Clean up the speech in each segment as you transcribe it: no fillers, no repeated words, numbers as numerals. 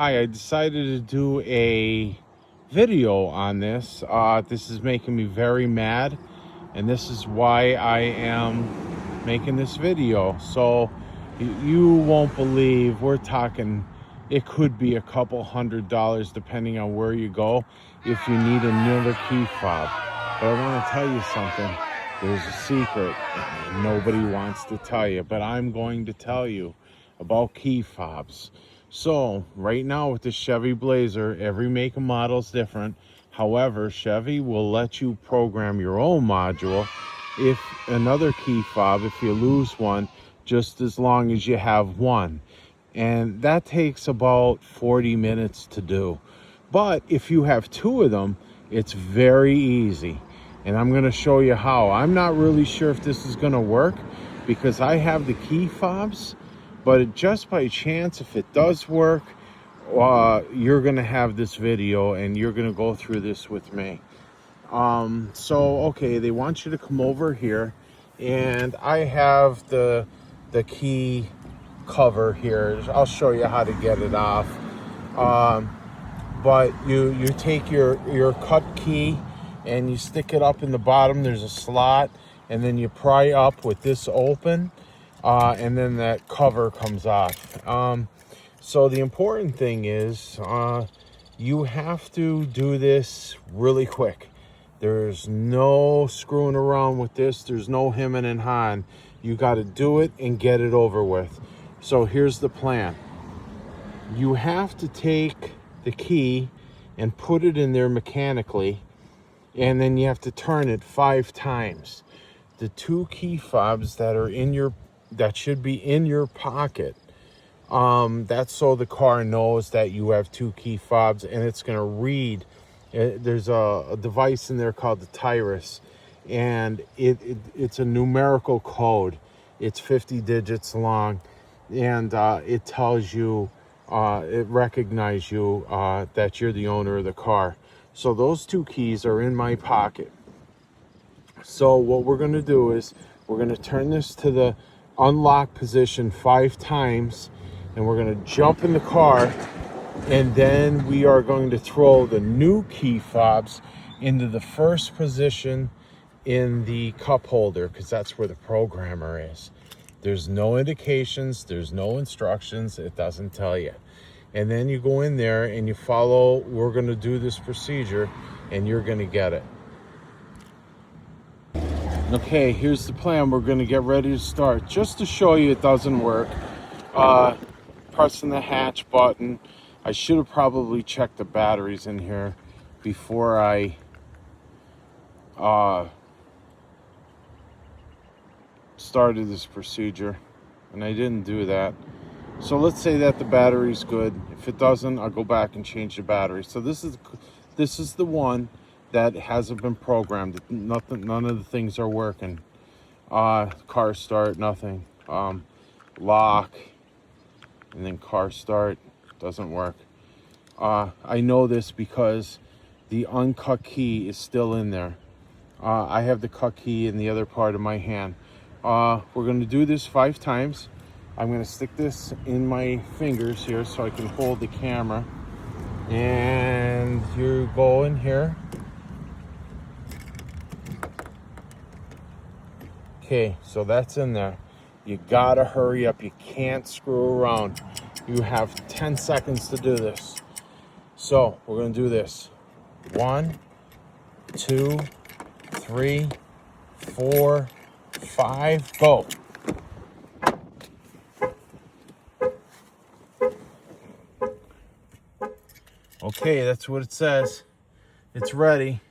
Hi, I decided to do a video on this. This is making me very mad, and this is why I am making this video. So you won't believe, we're talking, it could be a couple $100 depending on where you go if you need another key fob. But I want to tell you something. There's a secret and nobody wants to tell you, but I'm going to tell you about key fobs. So right now with the Chevy Blazer, every make and model is different. However, Chevy will let you program your own module if another key fob, if you lose one, just as long as you have one. And that takes about 40 minutes to do. But if you have two of them, it's very easy. And I'm going to show you how. I'm not really sure if this is going to work because I have the key fobs. But just by chance, if it does work, you're going to have this video and you're going to go through this with me. Okay, they want you to come over here, and I have the key cover here. I'll show you how to get it off. But you take your cut key and you stick it up in the bottom. There's a slot, and then you pry up with this open. And then that cover comes off. So the important thing is you have to do this really quick. There's no screwing around with this. There's no hemming and hawing. You got to do it and get it over with. So here's the plan. You have to take the key and put it in there mechanically, and then you have to turn it 5 times. The 2 key fobs that should be in your pocket, that's so the car knows that you have 2 key fobs, and it's going to read. There's a device in there called the Tyrus, and it's a numerical code. It's 50 digits long, and it tells you, it recognizes you that you're the owner of the car. So those 2 keys are in my pocket. So what we're going to do is we're going to turn this to the unlock position 5 times, and we're going to jump in the car, and then we are going to throw the new key fobs into the first position in the cup holder, because that's where the programmer is. There's no indications, there's no instructions, it doesn't tell you. And then you go in there and you follow. We're going to do this procedure and you're going to get it. Okay, here's the plan. We're going to get ready to start. Just to show you it doesn't work, pressing the hatch button. I should have probably checked the batteries in here before I started this procedure, and I didn't do that. So let's say that the battery's good. If it doesn't, I'll go back and change the battery. So this is the one that hasn't been programmed. None of the things are working. Car start, nothing. Lock, and then car start, doesn't work. I know this because the uncut key is still in there. I have the cut key in the other part of my hand. We're going to do this 5 times. I'm going to stick this in my fingers here so I can hold the camera. And you go in here. Okay, so that's in there. You gotta hurry up. You can't screw around. You have 10 seconds to do this. So we're gonna do this. 1, 2, 3, 4, 5, go. Okay, that's what it says. It's ready.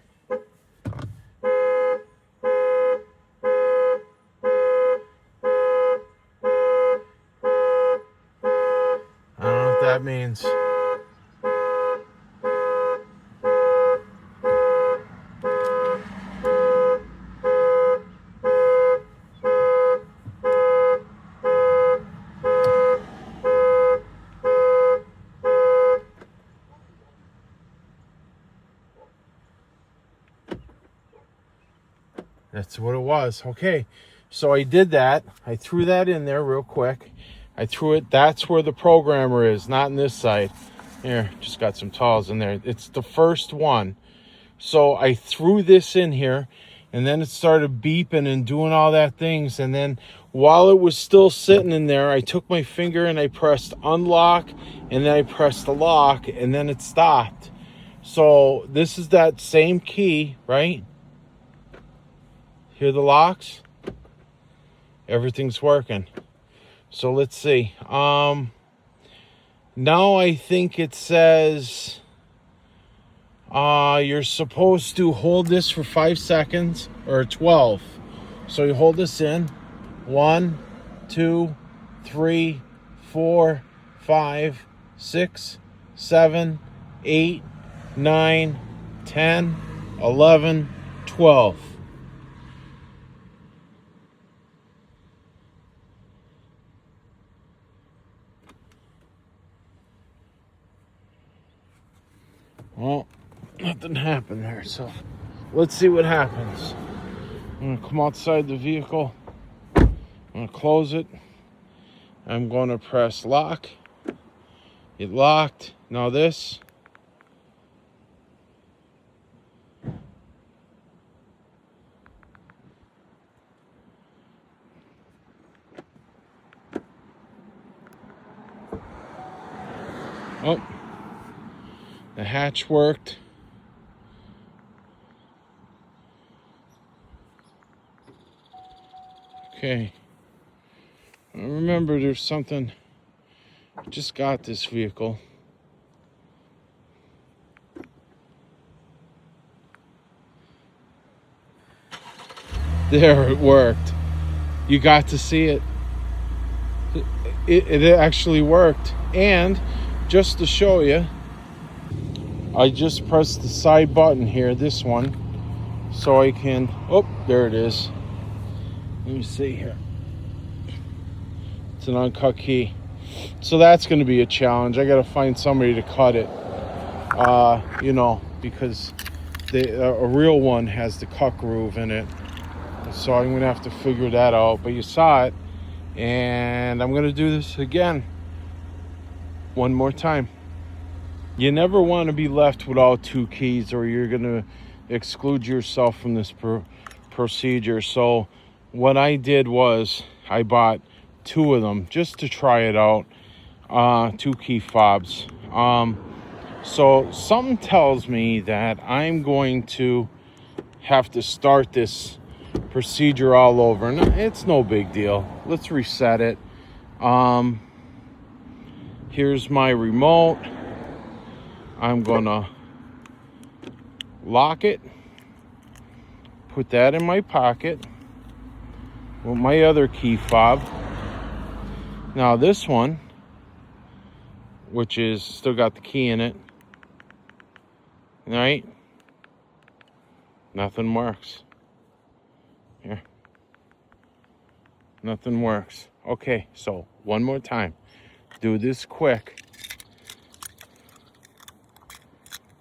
I don't know what that means. That's what it was. Okay, so I did that. I threw that in there real quick. I threw it. That's where the programmer is, not on this side. Here, just got some towels in there. It's the first one. So I threw this in here, and then it started beeping and doing all that things. And then while it was still sitting in there, I took my finger and I pressed unlock, and then I pressed the lock, and then it stopped. So this is that same key, right? Hear the locks? Everything's working. So let's see. Now I think it says you're supposed to hold this for 5 seconds, or 12. So you hold this in. 1, 2, 3, 4, 5, 6, 7, 8, 9, 10, 11, 12. Well, nothing happened there, so let's see what happens. I'm gonna come outside the vehicle. I'm gonna close it. I'm gonna press lock. It locked. Now this. Oh, the hatch worked. Okay. Remember, there's something. Just got this vehicle. There, it worked. You got to see it. It actually worked. And just to show you, I just pressed the side button here, this one, so I can, oh, there it is. Let me see here. It's an uncut key. So that's going to be a challenge. I got to find somebody to cut it, you know, because a real one has the cut groove in it. So I'm going to have to figure that out. But you saw it, and I'm going to do this again one more time. You never want to be left without 2 keys, or you're going to exclude yourself from this procedure. So what I did was I bought 2 of them just to try it out, 2 key fobs. So something tells me that I'm going to have to start this procedure all over. And it's no big deal. Let's reset it. Here's my remote. I'm gonna lock it, put that in my pocket with my other key fob. Now this one, which is still got the key in it, right? Nothing works. Here. Nothing works. Okay, so one more time. Do this quick.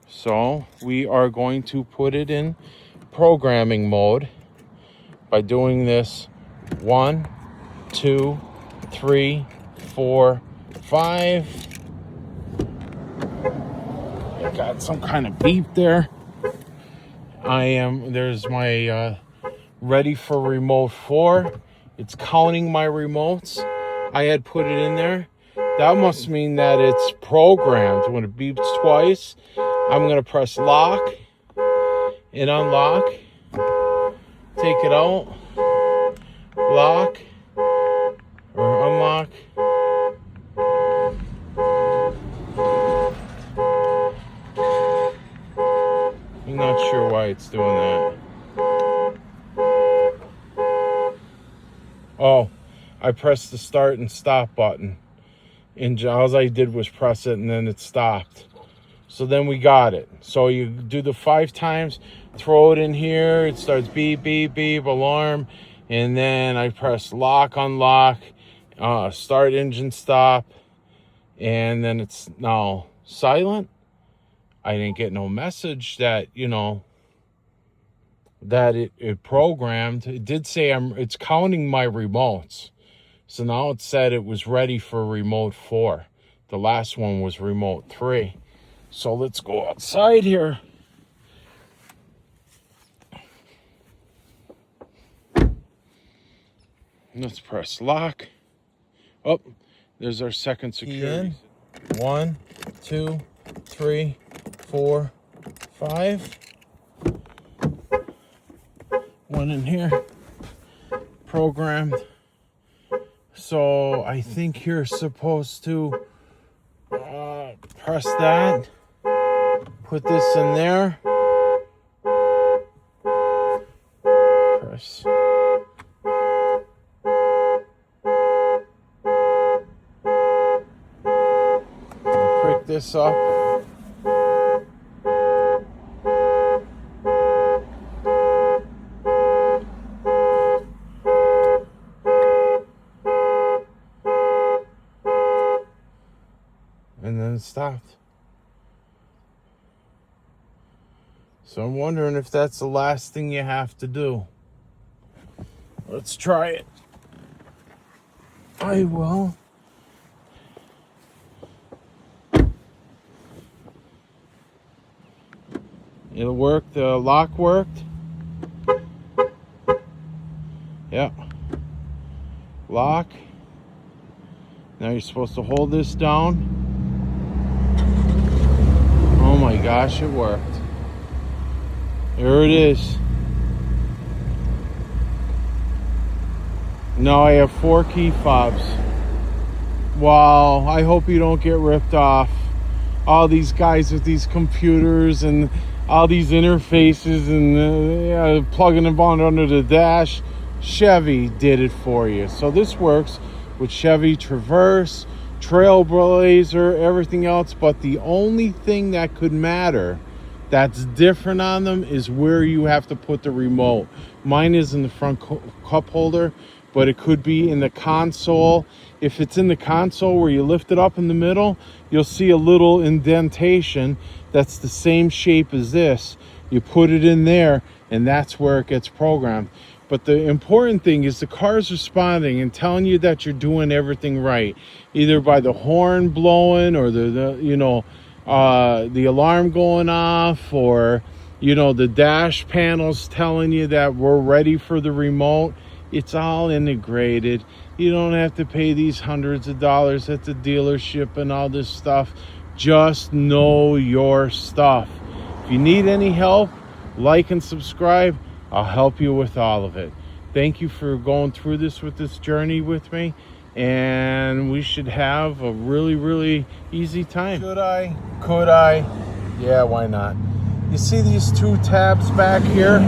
So we are going to put it in programming mode by doing this 1, 2, 3, 4, 5. I got some kind of beep there. There's my ready for remote 4. It's counting my remotes. I had put it in there. That must mean that it's programmed. When it beeps twice, I'm going to press lock and unlock. Take it out. Lock or unlock. I'm not sure why it's doing that. Oh, I pressed the start and stop button. And all I did was press it, and then it stopped. So then we got it. So you do the 5 times, throw it in here, it starts beep, beep, beep, alarm, and then I press lock, unlock, start engine stop, and then it's now silent. I didn't get no message that, you know, that it programmed. It did say it's counting my remotes. So now it said it was ready for remote 4. The last one was remote 3. So let's go outside here. Let's press lock. Oh, there's our second security. 1, 2, 3, 4, 5. One in here. Programmed. So I think you're supposed to press that. Put this in there. Press. Pick this up. And then it stopped. So I'm wondering if that's the last thing you have to do. Let's try it. I will. It'll work. The lock worked. Yep. Lock. Now you're supposed to hold this down. Oh my gosh, it worked. There it is. Now I have 4 key fobs. Wow, I hope you don't get ripped off. All these guys with these computers and all these interfaces and plugging them on under the dash. Chevy did it for you. So this works with Chevy Traverse, Trailblazer, everything else. But the only thing that could matter that's different on them is where you have to put the remote. Mine is in the front cup holder, but it could be in the console. If it's in the console where you lift it up in the middle, you'll see a little indentation that's the same shape as this. You put it in there, and that's where it gets programmed. But the important thing is the car's responding and telling you that you're doing everything right, either by the horn blowing or the alarm going off, or the dash panels telling you that we're ready for the remote. It's all integrated. You don't have to pay these hundreds of dollars at the dealership and all this stuff. Just know your stuff. If you need any help, like and subscribe. I'll help you with all of it. Thank you for going through this journey with me, and we should have a really, really easy time. Should I? Could I? Yeah, why not? You see these 2 tabs back here?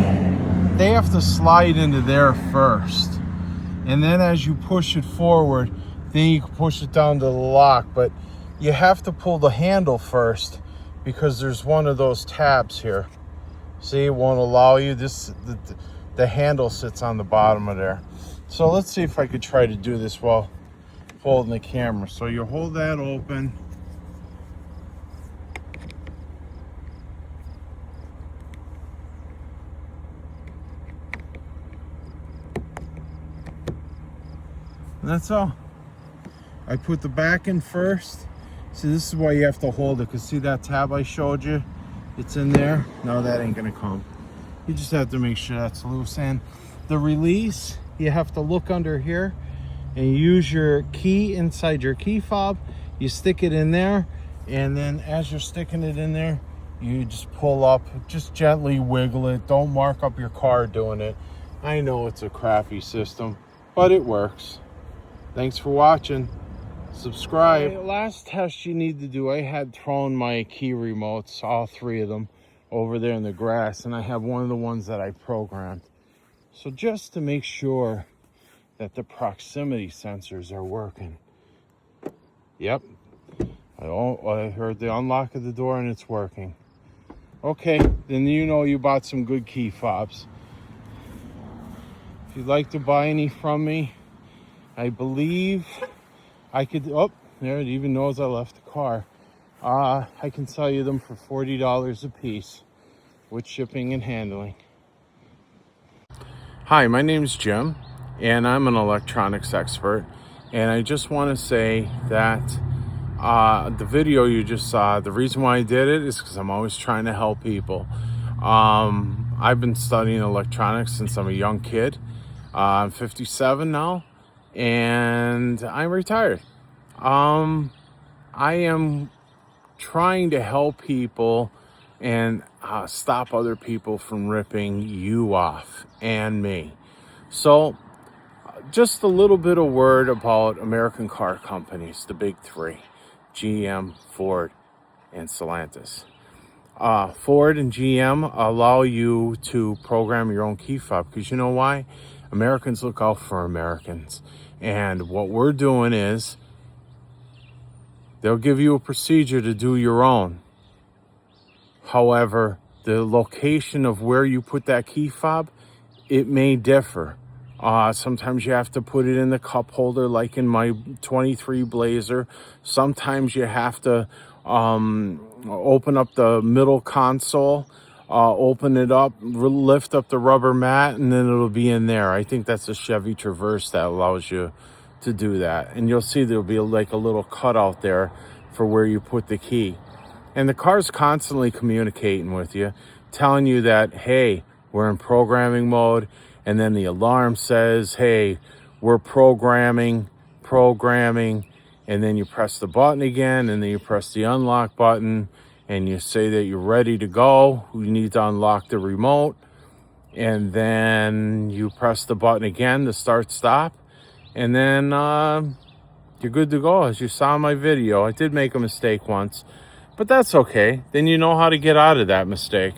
They have to slide into there first. And then as you push it forward, then you can push it down to the lock. But you have to pull the handle first because there's one of those tabs here. See, it won't allow you. The handle sits on the bottom of there. So let's see if I could try to do this while holding the camera. So you hold that open. And that's all. I put the back in first. See, this is why you have to hold it, because see that tab I showed you? It's in there. No, that ain't gonna come. You just have to make sure that's loose. And the release, you have to look under here and use your key inside your key fob. You stick it in there, and then as you're sticking it in there, you just pull up, just gently wiggle it. Don't mark up your car doing it. I know it's a crappy system, but it works. Thanks for watching. Subscribe. The last test you need to do, I had thrown my key remotes, all 3 of them, over there in the grass, and I have one of the ones that I programmed. So just to make sure that the proximity sensors are working. Yep. I heard the unlock of the door and it's working. Okay, then you bought some good key fobs. If you'd like to buy any from me, I believe I could, oh, there it even knows I left the car. I can sell you them for $40 a piece with shipping and handling. Hi, my name is Jim, and I'm an electronics expert. And I just want to say that The video you just saw, the reason why I did it is because I'm always trying to help people. I've been studying electronics since I'm a young kid. I'm 57 now, and I'm retired. I am trying to help people and stop other people from ripping you off and me. So just a little bit of word about American car companies, the big three, GM, Ford, and Stellantis. Ford and GM allow you to program your own key fob, because you know why? Americans look out for Americans. And what we're doing is they'll give you a procedure to do your own. However, the location of where you put that key fob, it may differ. Sometimes you have to put it in the cup holder, like in my 23 Blazer. Sometimes you have to open up the middle console, open it up, lift up the rubber mat, and then it'll be in there. I think that's a Chevy Traverse that allows you to do that. And you'll see there'll be like a little cutout there for where you put the key. And the car's constantly communicating with you, telling you that, hey, we're in programming mode. And then the alarm says, hey, we're programming. And then you press the button again, and then you press the unlock button, and you say that you're ready to go. You need to unlock the remote. And then you press the button again to start stop. And then you're good to go. As you saw in my video, I did make a mistake once, but that's okay. Then you know how to get out of that mistake.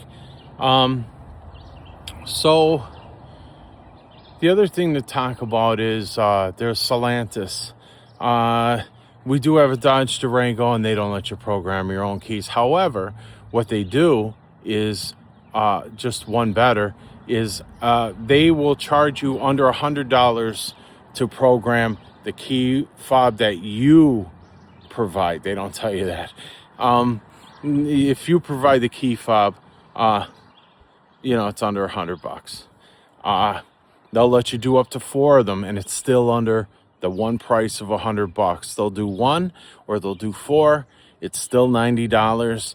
So the other thing to talk about is there's Stellantis. We do have a Dodge Durango, and they don't let you program your own keys. However, what they do is just one better is they will charge you under $100 to program the key fob that you provide. They don't tell you that. If you provide the key fob, it's under $100. They'll let you do up to 4 of them, and it's still under the one price of $100. They'll do 1 or they'll do 4. It's still $90.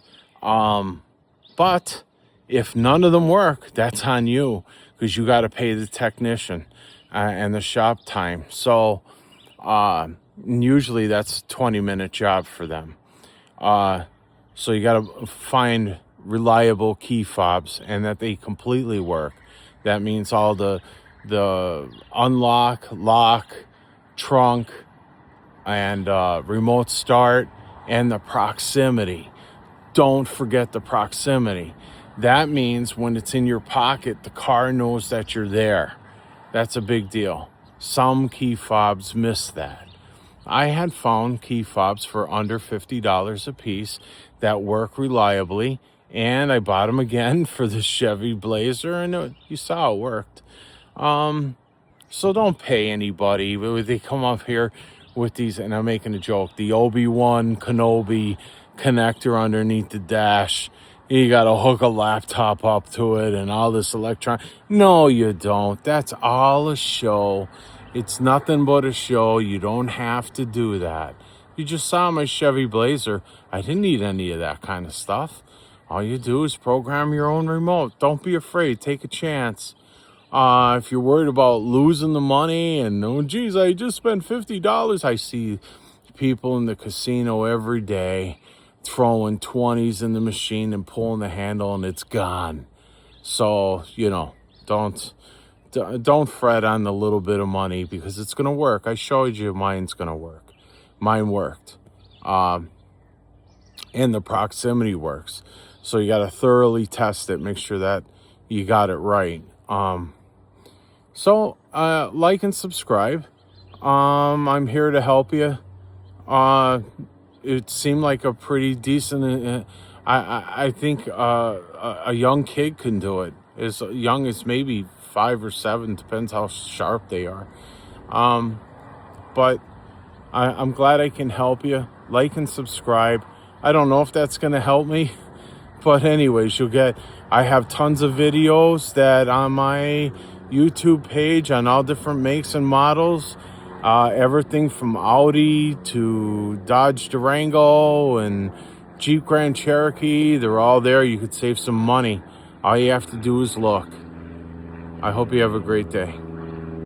But if none of them work, that's on you, because you got to pay the technician and the shop time. So usually that's a 20-minute job for them. So you got to find reliable key fobs and that they completely work. That means all the unlock, lock, trunk, and remote start, and the proximity. Don't forget the proximity. That means when it's in your pocket, the car knows that you're there. That's a big deal. Some key fobs miss that. I had found key fobs for under $50 a piece that work reliably, and I bought them again for the Chevy Blazer, and you saw it worked. So don't pay anybody. They come up here with these, and I'm making a joke, the Obi-Wan Kenobi connector underneath the dash. You got to hook a laptop up to it and all this electronic. No, you don't. That's all a show. It's nothing but a show. You don't have to do that. You just saw my Chevy Blazer. I didn't need any of that kind of stuff. All you do is program your own remote. Don't be afraid. Take a chance. If you're worried about losing the money and, oh, geez, I just spent $50. I see people in the casino every day throwing 20s in the machine and pulling the handle, and it's gone. So, don't fret on the little bit of money, because it's going to work. I showed you mine's going to work. Mine worked. And the proximity works. So you got to thoroughly test it. Make sure that you got it right. So like and subscribe. I'm here to help you. It seemed like a pretty decent, I think a young kid can do it. As young as maybe 5 or 7, depends how sharp they are. But I'm glad I can help you. Like and subscribe. I don't know if that's going to help me, but anyways, I have tons of videos that on my YouTube page on all different makes and models. Everything from Audi to Dodge Durango and Jeep Grand Cherokee, they're all there. You could save some money. All you have to do is look. I hope you have a great day.